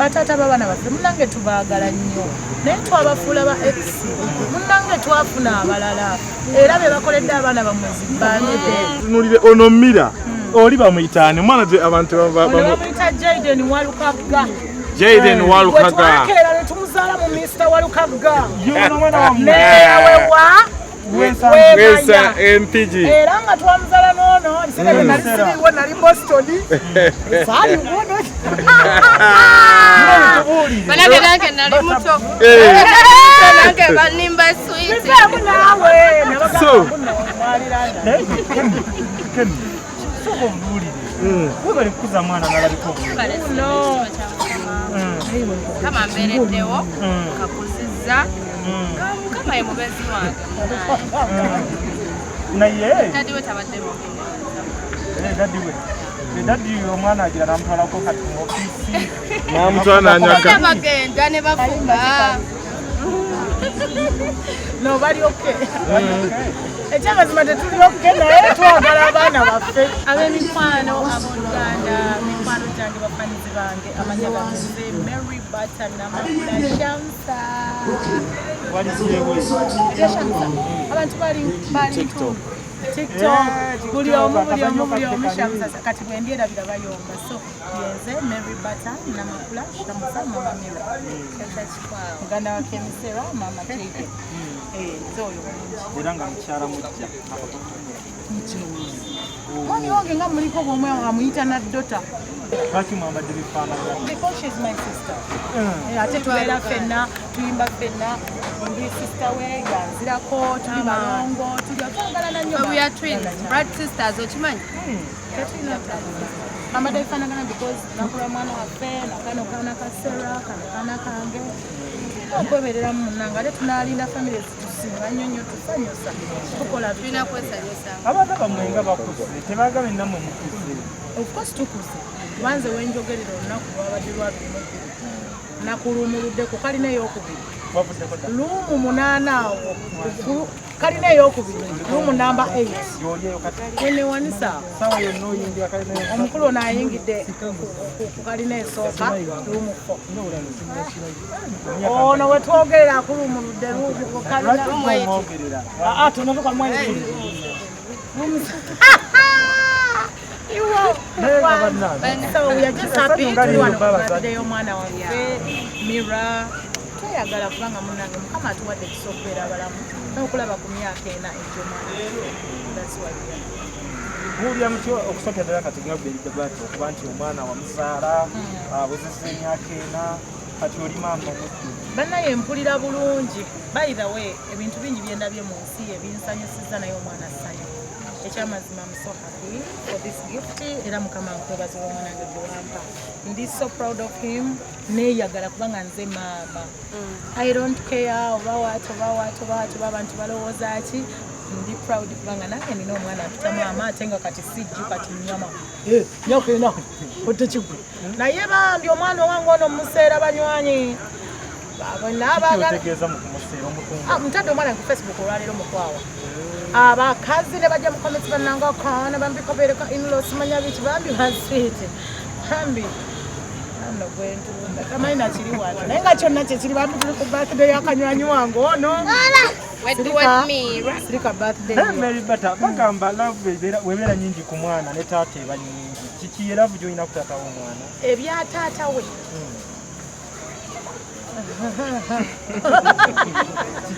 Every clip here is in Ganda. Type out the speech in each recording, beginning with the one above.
batata babana baffe munange tubaagala nnyo naye twabafuula ba ex munange twafuna abalala era be bakoledde abaana bammwe zibbande tunulire ono Mira oli bamuyitaani omwana abantu bamuyita Jaden Walukaaga Walukaaga ne tumuzaala mu Mr. Walukaaga Wesa empiji era nga twamuzaala noono nsigaye nali siriiwo nali Boston saali wono banange nali muto nange banimba sweet naawe we bali kukuza mwana nalabiko kama mbereddewo kakuzizza kama ye mubezi wange naye tadiwe tabaddemu dadi omwana agira namutwalako kati mu ofisi namutwala anyaka bagenda ne bafuga no bali okay ekyamazima tetuli okay naye twagala abaana baffe ab'emikwano abooluganda mikwano gyange bafanizi bange amanya gange Mary Bata namakula Shamsa abantu bali TikTok buli omu Shamsa kati bwendyerabira bayomba so yenze Mary Bata namakula Shamsa mama Mira muganda wa Kemi Sera mama Teke era nga mukyala mujja mwami wange nga muliko bwomwe amuyita naddota lwaki mwambadde bifaanagana because she's my sister ate tubeera ffenna tuyimba ffenna ndi sister we yanzirako tuli balongo twagala nnyo we are twins blood sisters okimanyi amada bifaanagana because nakula mwana waffe nakano kaana ka Sera kano kaana kange okweberera munanga ate tunaalinda famire zitusinga nnyo nnyo tusanyusa tukola tulina kwesanyusa abaana bammwe nga bakuze tebagabe nammwe mukuze of course tukuze banze wenjogerera olunaku lwabadde lwabimu nakulumuluddeko kalina ey'okubiri luumu munaana awo kalina ey'okubiri luumu namba 8 enewanisa omukulu ono ayingidde ku kalina esooka luumu 4 ono wetwogerera akulumuludde So we are just happy to be one of the omwana waffe Mira tweyagala kubanga munange mukama atuwadde ekisookubeera abalamu n'okulaba ku myaka ena egy'omwana that's why we are buulya mutyo okusooka ddala kati ngabberide bwati okuba nti omwana wamuzaala abuzizza emyaka ena kati oli maama omuddu bannaye mpulira bulungi by the way ebintu bingi byendabye mu nsi ebinsanyusizza naye omwana assanyu ekyamazima I'm so happy for this gift era mukama nkwebaza omwana wange gwampa ndi so proud of him neeyagala kubanga nze maama I don't care oba abantu balowooza ki ndi proud kubanga nange nina omwana mpita maama ate nga kati sijju kati nyama myaka ena otekigwe naye bambi omwana owange ono museera banywanyi tegeeza mu kumuseera omutundu mutadde omwana ku Facebook olwaleero mukwawa abakazi ne bajja mu comments bannanga kaana bambi kabeereka in-laws manya biki bambi basweete bambi ano gwentunda tamanyi nakiri wano naye nga kyonna kyekiri bambi tuli ku birthday yakanywanyi wange ono sirika birthday Mary Bata bagamba love webeera nyingi ku mwana ne taata eba nyingi kiki ye love gy'olina ku taata w'omwana ebya taata we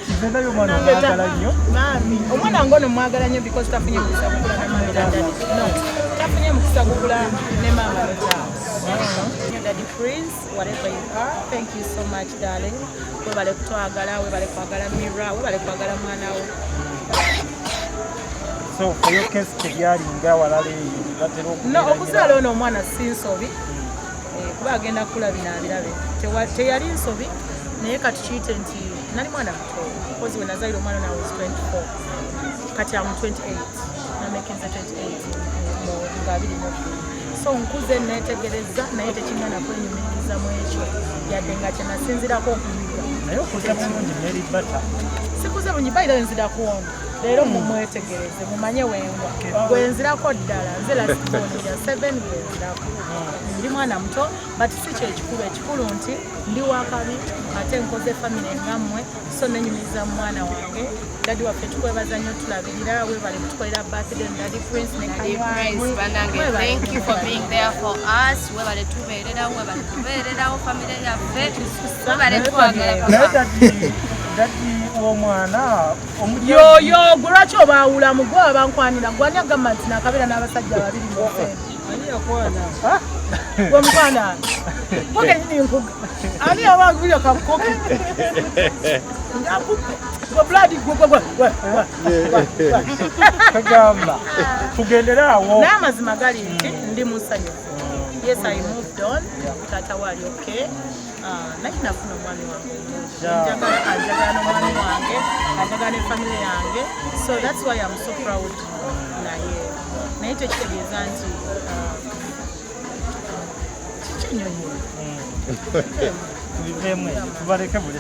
kivendayo omwana omwagala nnyo omwana ngono mwagala nnyo because tafunye mukisa gugula ne mama tafunye mukisa gugula ne mama Daddy Prince, whatever you are, thank you so much darling. Webale kutwagala, webale kwagala Mira, webale kwagala mwana wo. So for your case tebyalinga walale batera okubeera no okuzaala ono omwana si nsobi kuba agenda kula binabirabe teyali nsobi naye kati kiyite nti nali mwana muto because when nazaire omwana na was 24 kati am 28 namekinze 28 nga 24 so nkuze netegereza naye tekingana kwenyumiriza mu ekyo yadde nga kyenasinzirako okuyiga naye okuze bulungi Mary Bata sikuze bulungi bayira nzira kuwonda leero mumwetegereze mumanye wengwa gwenzirako ddala nze lasiboni ya 7 gwenzirako ndi mwana muto but si ekikulu nti ndi wakabi ate nkoze famire ngammwe so nenyumiza mwana wange dadi waffe tukwebaza nnyo tulabirira webale tukolera birthday Daddy Prince ne Thank you for being there for us. Webale tubeererawo famire yaffe. Webale twagala. Dadi omwana yoyo gwe lwaki obaawula mugwe abankwanira gwani agamba nti nakabera n'abasajja babiri mufeeni gwe mukwana kokenyini nkuga ani yabangubirya kamukoki gwe bladi kagamba tugenderaawo n'amazima gali nti ndi musanyufu. Yes, I moved on. Tata wali okay. Naye nafuna omwami wange anjagala n'omwami wange anjagala ne family yange, so that's why I'm so proud naye tekitegeeza nti kikinyonyi.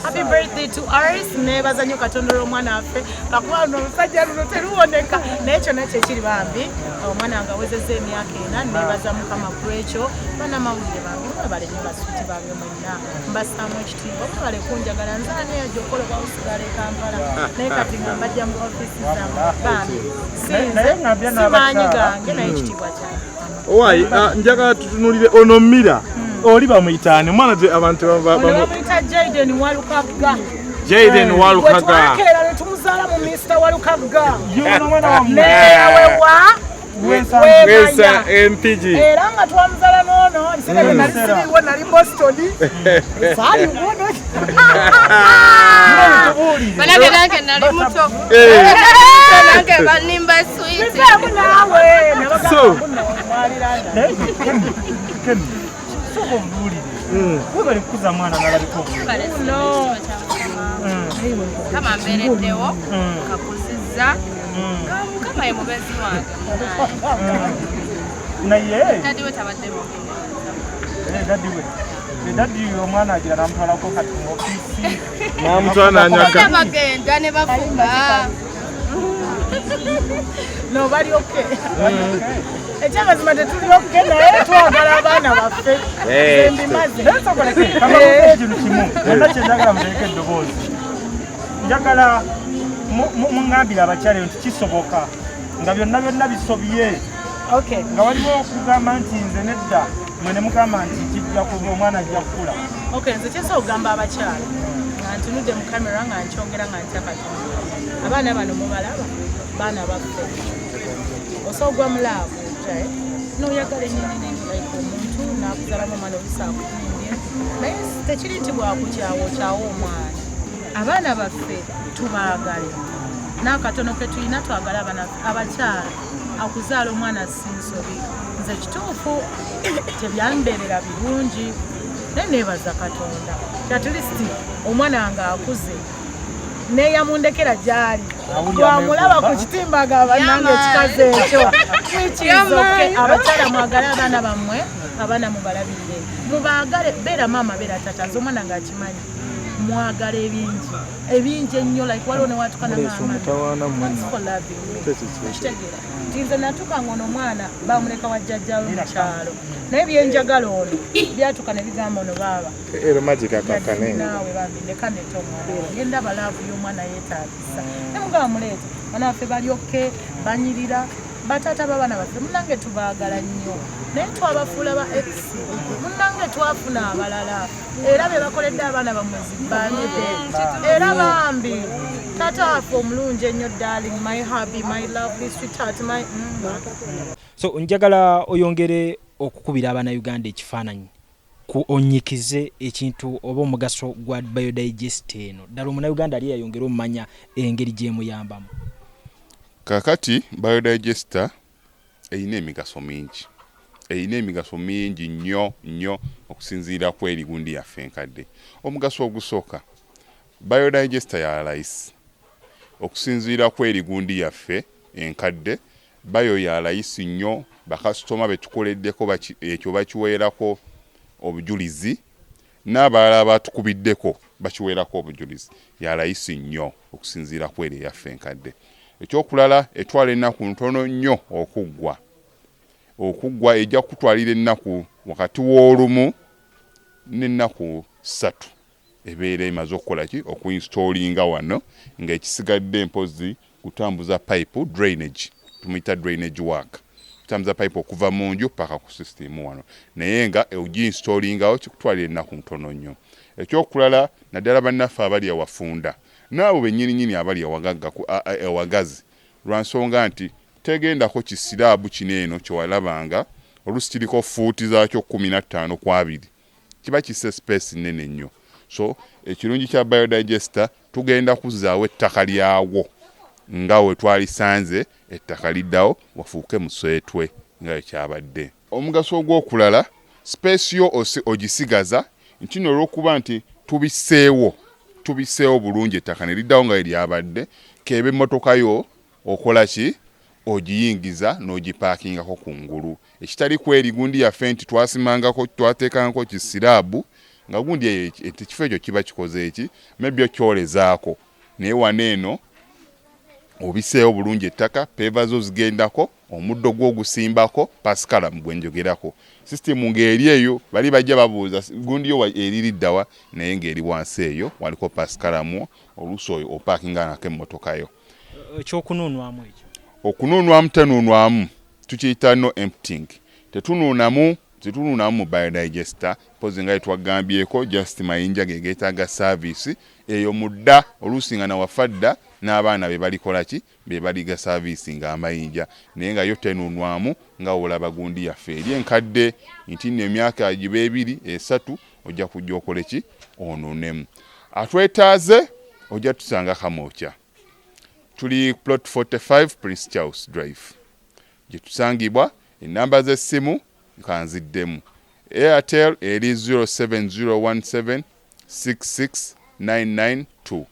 Happy birthday to ours. Nebaza nnyo Katonda olw'omwana waffe kakuba luno omusajja luno teruwoneka naye kyonna kyekiri bambi omwana wange awezezza emyaka 4 nebaza mukama kwekyo bannamawulire bange mwebale nnyo basuuti bange mwenna mbassaamu ekitiibwa mwebale kunjagala nzaani yajja okukola bawusigala e Kampala naye kati nga mbajja mu ofisi zange bambi sinze simaanyi gange naye ekitiibwa kyange. Owaayi njagala tutunulire ono Mira oli bamuyitaani omwana gye abantu bamuyita Jaden Walukaaga. Jaden Walukaaga twakera ne tumuzaala mu Mr. Walukaaga neyawewa Wesa MPG era nga twamuzaala n'ono ebiseera bye nali siriiwo nali Boston saali wono Banange nange nali muto. Nange banimba sweet. biseemu naawe So. webale kukuza mwana nalabiko Kama mbereddewo kakuzizza kama ye mubezi wange naye dadi we tabadde dadi omwana agira namutwalako kati mu ofisi namutwala nanyaka bagenda ne bafuba no bali okay. Ekyamazima tetuli okay naye twagala abaana baffe embimaze ekintu kimu onna kyenjagala mutereka eddoboozi njagala muŋŋambire abakyala nti kisoboka nga byonna bisobye nga waliwo okugamba nti nze nedda mwe ne mugamba nti kijja kuba omwana ajja kukula. Nze kyesa okugamba abakyala nga ntunudde mu kamera nga nkyongera nga ntya Katonda abaana bano mubalaba baana baffe osogwa mulaavu n'oyagala ennyini like omuntu n'akuzalamu omwana obisaakutumbye naye tekiri nti bwakukyawo kyawo omwana. Abaana baffe tubaagale n'akatono ke tulina twagala abakyala akuzaala omwana si nsobi. Nze kituufu tebyambeerera birungi naye neebaza Katonda at least omwana wange akuze neyamundekera gyali twamulaba ku kitimba agamba nange ekikaze ekyo kikizoke. Abakyala mwagale abaana bammwe abaana mubalabirire mubaagale beera maama beera tata nze omwana nga akimanyi mwagale ebingi ennyo like waliwo newatukana kitegeera nti nze natuuka ngono omwana bamuleka wa jjajjawe mu kyalo naye byenjagala ono byatuuka ne bigamba ono baaba naawe bambi leka neta omwana ngenda balaavu y'omwana yeetaagisa ne mugaba muleete baana baffe balyoke banyirira batata babaana baffe munange tubaagala nnyo naye twabafuula ba ex munange twafuna abalala era be bakoledde abaana bammwe zibbanyide era bambi tata waffe omulungi ennyo darling my hubby my lovely sweetheart my so njagala oyongere okukubira abaana Uganda ekifaananyi onyikize ekintu oba omugaso gwa biodigest eno ddala omuna Uganda ali yayongera omumanya engeri gyemuyambamu. Kakati biodigester eyina emigaso mingi nnyo okusinziira ku erigundi yaffe enkadde. Omugaso ogusooka biodigester ya layisi okusinziira ku erigundi yaffe enkadde bayo ya layisi nnyo bakasitoma betukoleddeko ekyo bakiweerako obujulizi n'abalala batukubiddeko bakiweerako obujulizi ya layisi nnyo okusinziira ku eri yaffe enkadde. ekyokulala etwala ennaku ntono nnyo okuggwa ejja kutwalira ennaku wakati w'olumu n'ennaku 3 ebeera emaze okukola ki okuinstallinga wano ng'ekisigadde mpozi kutambuza pipe drainage, tumuyita drainage work, kutambuza pipe okuva mu nju paka ku system wano, naye nga ogiinstallingawo kikutwalira ennaku ntono nnyo. Ekyokulala naddala bannaffe abali awafunda n'abo bennyininyini abali ewagazi, lwa nsonga nti tegendako kisiraabu kino eno kyewalabanga oluusi kiriko fuuti zaakyo 15 ku 2, kiba kisse space nnene nnyo. So ekirungi kya biodigester tugenda kuzzaawo ettaka lyawo nga we twalisanze, ettaka liddawo wafuuke muswetwe nga ekyabadde. Omugaso ogw'okulala space yo ogisigaza nti olw'okuba nti tubiseewo bulungi ettaka ne liddawo nga eryabadde, keeba emmotoka yo okola ki ogiyingiza n'ogipaakingako kungulu, ekitali kweri gundi yaffe nti twateekangako kisiraabu nga gundi ekifo ekyo kiba kikoze eki maybe okyolezaako, naye wano eno obiseewo bulungi ettaka, peeva zo zigendako, omuddo gwo ogusimbako, pasikalamu gwe njogerako. Sisitemu ng'eri eyo bali bajja babuuza gundi yo eririddawa, naye ng'eri wansi eyo waliko pasikalamu, oluusi oyo opaakinga nako emmotoka yo. Ekyokunuunwamu ekyo, okunuunwamu tenuunwamu tukiyita no emptying, tetunuunamu mu biodigester, pozi nga etwagambyeko just mayinja geetaaga service eyo mudda oluusi nga nawafadda n'abaana be balikola ki be baliga service nga amayinja, naye nga yo tenuunwamu nga olaba gundi yaffe eri enkadde nti nno emyaka giba 2 3 ojja kujja okole ki onuunemu. Atwetaaze ojja tusanga Kamwokya, tuli plot 45 Prince Charles Drive gye tusangibwa. Ennamba z'essimu kanziddemu. Airtel eri 07017669992,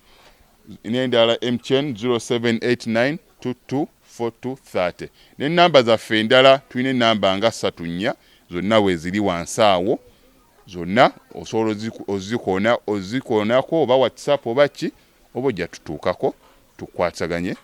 n'endala MTN 0789224230. N'ennamba zaffe endala tulina ennamba nga 3 zonna weeziri wansi awo, zonna osobola ozikoonako oba WhatsApp oba ki, oba ojja tutuukako tukwataganye